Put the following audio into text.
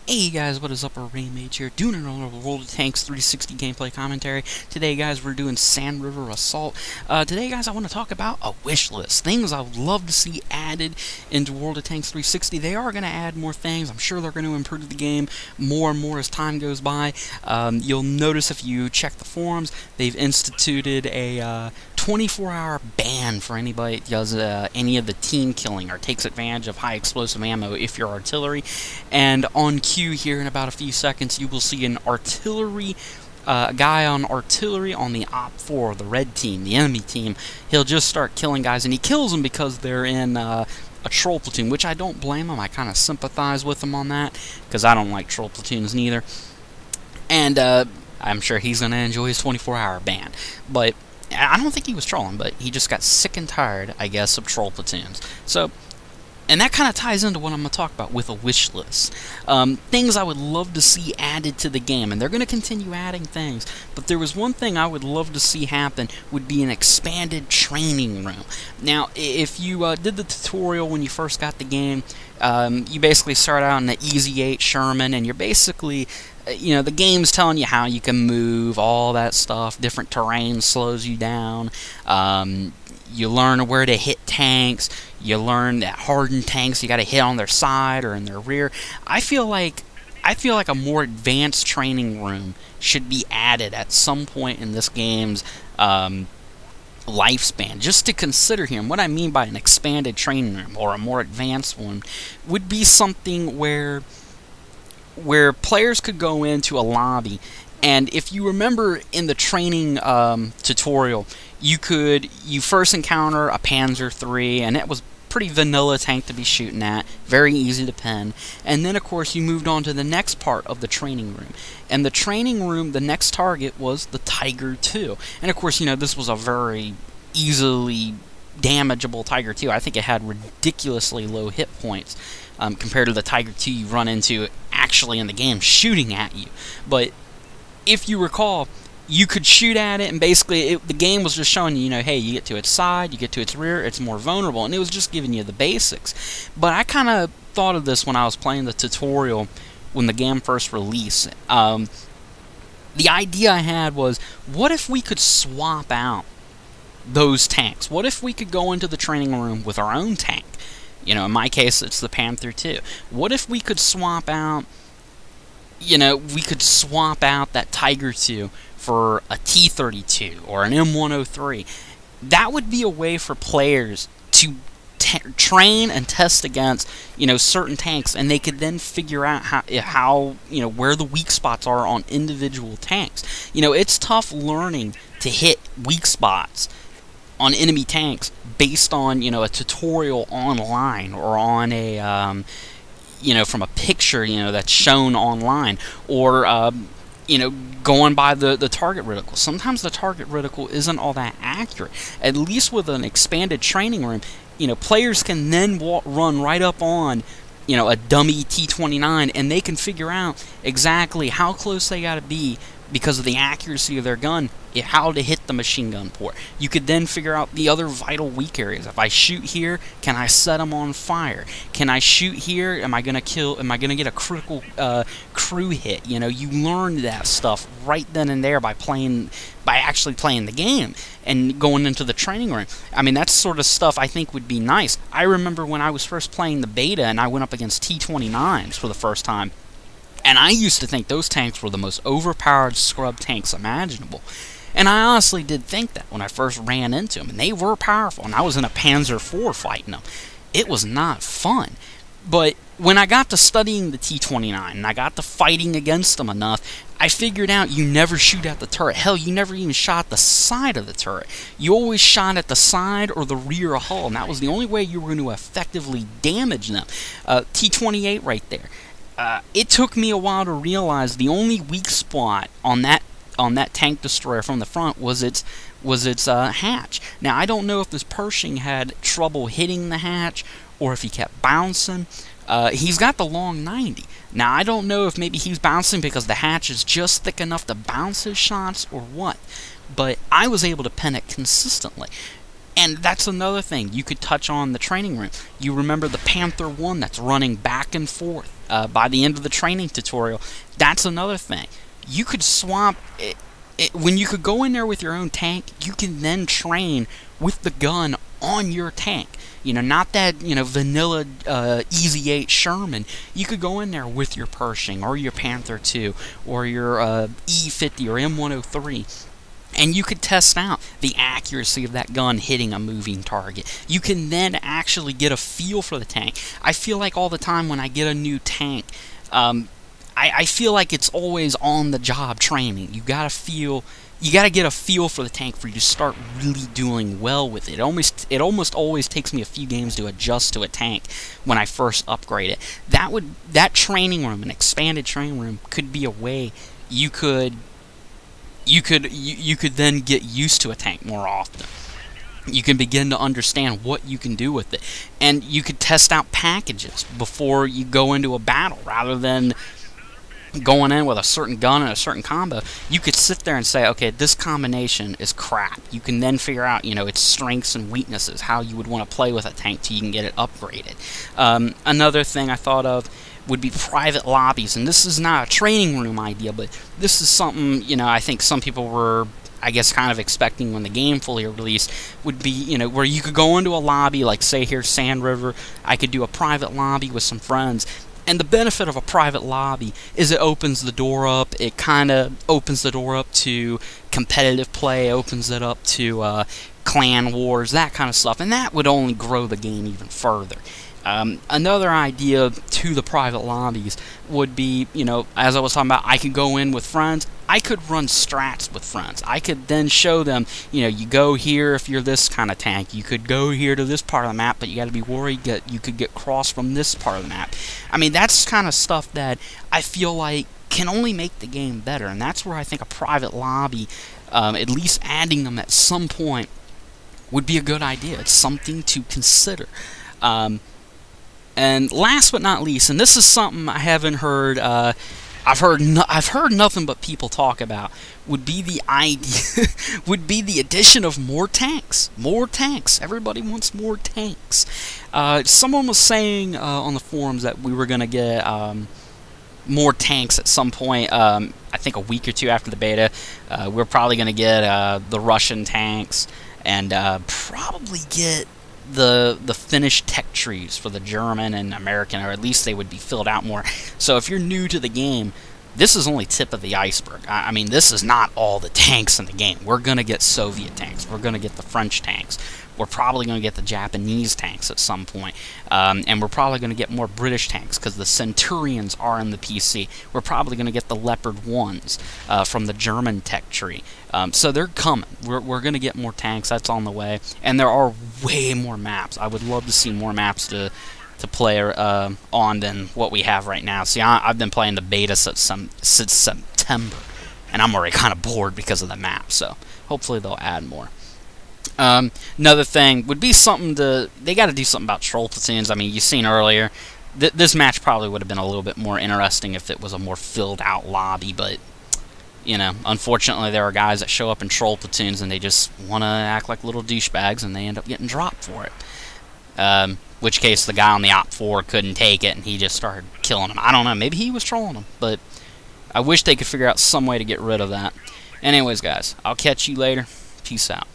Hey guys, what is up? Rainmage here, doing another World of Tanks 360 gameplay commentary. Today guys, we're doing Sand River Assault. Today guys, I want to talk about a wish list. Things I would love to see added into World of Tanks 360. They are going to add more things. I'm sure they're going to improve the game more and more as time goes by. You'll notice if you check the forums, they've instituted a 24-hour ban for anybody that does any of the team killing or takes advantage of high explosive ammo if you're artillery. And on cue here in about a few seconds, you will see an artillery guy on artillery on the Op 4, the red team, the enemy team. He'll just start killing guys, and he kills them because they're in a troll platoon, which I don't blame him. I kind of sympathize with him on that, because I don't like troll platoons neither. And I'm sure he's going to enjoy his 24-hour ban. But I don't think he was trolling, but he just got sick and tired, I guess, of troll platoons. So, and that kind of ties into what I'm going to talk about with a wish list. Things I would love to see added to the game, and they're going to continue adding things, but there was one thing I would love to see happen, would be an expanded training room. Now, if you did the tutorial when you first got the game, you basically start out in the Easy 8 Sherman, and you're basically, you know, the game's telling you how you can move, all that stuff. Different terrain slows you down. You learn where to hit tanks. You learn that hardened tanks you got to hit on their side or in their rear. I feel like a more advanced training room should be added at some point in this game's lifespan, just to consider here. And what I mean by an expanded training room or a more advanced one would be something where players could go into a lobby, and if you remember in the training tutorial, you first encounter a Panzer III, and it was pretty vanilla tank to be shooting at, very easy to pen. And then of course you moved on to the next part of the training room, and the training room, the next target was the Tiger II. And of course, you know, this was a very easily damageable Tiger II. I think it had ridiculously low hit points compared to the Tiger II you run into actually in the game shooting at you. But if you recall, you could shoot at it, and basically the game was just showing you, you know, hey, you get to its side, you get to its rear, it's more vulnerable, and it was just giving you the basics. But I kind of thought of this when I was playing the tutorial when the game first released. The idea I had was, what if we could swap out those tanks? What if we could go into the training room with our own tank? You know, in my case, it's the Panther II. What if we could swap out, you know, we could swap out that Tiger II for a T-32 or an M103? That would be a way for players to train and test against, you know, certain tanks, and they could then figure out how you know, where the weak spots are on individual tanks. You know, it's tough learning to hit weak spots on enemy tanks based on, you know, a tutorial online or on a you know, from a picture, you know, that's shown online, or you know, going by the target reticle. Sometimes the target reticle isn't all that accurate. At least with an expanded training room, you know, players can then run right up on, you know, a dummy T-29, and they can figure out exactly how close they got to be because of the accuracy of their gun, how to hit the machine gun port. You could then figure out the other vital weak areas. If I shoot here, can I set them on fire? Can I shoot here? Am I gonna get a critical crew hit? You know, you learn that stuff right then and there by actually playing the game and going into the training room. I mean, that sort of stuff I think would be nice. I remember when I was first playing the beta and I went up against T-29s for the first time, and I used to think those tanks were the most overpowered scrub tanks imaginable. And I honestly did think that when I first ran into them, and they were powerful, and I was in a Panzer IV fighting them. It was not fun. But when I got to studying the T-29, and I got to fighting against them enough, I figured out you never shoot at the turret. Hell, you never even shot the side of the turret. You always shot at the side or the rear hull, and that was the only way you were going to effectively damage them. T-28 right there. It took me a while to realize the only weak spot on that tank destroyer from the front was its hatch. Now, I don't know if this Pershing had trouble hitting the hatch or if he kept bouncing. He's got the long 90. Now, I don't know if maybe he's bouncing because the hatch is just thick enough to bounce his shots or what, but I was able to pen it consistently. And that's another thing you could touch on the training room. You remember the Panther 1 that's running back and forth by the end of the training tutorial. That's another thing. You could swap it. When you could go in there with your own tank, you can then train with the gun on your tank. You know, not that, you know, vanilla Easy 8 Sherman. You could go in there with your Pershing or your Panther 2 or your E50 or M103. And you could test out the accuracy of that gun hitting a moving target. You can then actually get a feel for the tank. I feel like all the time when I get a new tank, I feel like it's always on the job training. You gotta get a feel for the tank for you to start really doing well with it. It almost always takes me a few games to adjust to a tank when I first upgrade it. That training room, an expanded training room, could be a way you could then get used to a tank more often. You can begin to understand what you can do with it, and you could test out packages before you go into a battle rather than going in with a certain gun and a certain combo. You could sit there and say, okay, this combination is crap. You can then figure out, you know, its strengths and weaknesses, how you would want to play with a tank till you can get it upgraded. Another thing I thought of would be private lobbies, and this is not a training room idea, but this is something, you know, I think some people were, I guess, kind of expecting when the game fully released, would be, you know, where you could go into a lobby, like say here Sand River, I could do a private lobby with some friends. And the benefit of a private lobby is it opens the door up. It kind of opens the door up to competitive play, opens it up to clan wars, that kind of stuff. And that would only grow the game even further. Another idea to the private lobbies would be, you know, as I was talking about, I could go in with friends. I could run strats with friends. I could then show them, you know, you go here if you're this kind of tank. You could go here to this part of the map, but you got to be worried that you could get crossed from this part of the map. I mean, that's kind of stuff that I feel like can only make the game better, and that's where I think a private lobby, at least adding them at some point, would be a good idea. It's something to consider. And last but not least, and this is something I haven't heard, I've heard nothing but people talk about, would be the idea, would be the addition of more tanks. More tanks. Everybody wants more tanks. Someone was saying on the forums that we were gonna get more tanks at some point. I think a week or two after the beta. We're probably gonna get the Russian tanks and probably get the finished tech trees for the German and American, or at least they would be filled out more. So if you're new to the game, this is only tip of the iceberg. I mean, this is not all the tanks in the game. We're going to get Soviet tanks. We're going to get the French tanks. We're probably going to get the Japanese tanks at some point. And we're probably going to get more British tanks because the Centurions are in the PC. We're probably going to get the Leopard 1s from the German tech tree. So they're coming. We're going to get more tanks. That's on the way. And there are way more maps. I would love to see more maps to play on than what we have right now. See, I've been playing the beta since September, and I'm already kind of bored because of the map, so hopefully they'll add more. Another thing would be something they got to do something about troll platoons. I mean, you've seen earlier, this match probably would have been a little bit more interesting if it was a more filled out lobby, but, you know, unfortunately there are guys that show up in troll platoons and they just want to act like little douchebags and they end up getting dropped for it. Which case the guy on the Op 4 couldn't take it and he just started killing him. I don't know, maybe he was trolling him, but I wish they could figure out some way to get rid of that. Anyways, guys, I'll catch you later. Peace out.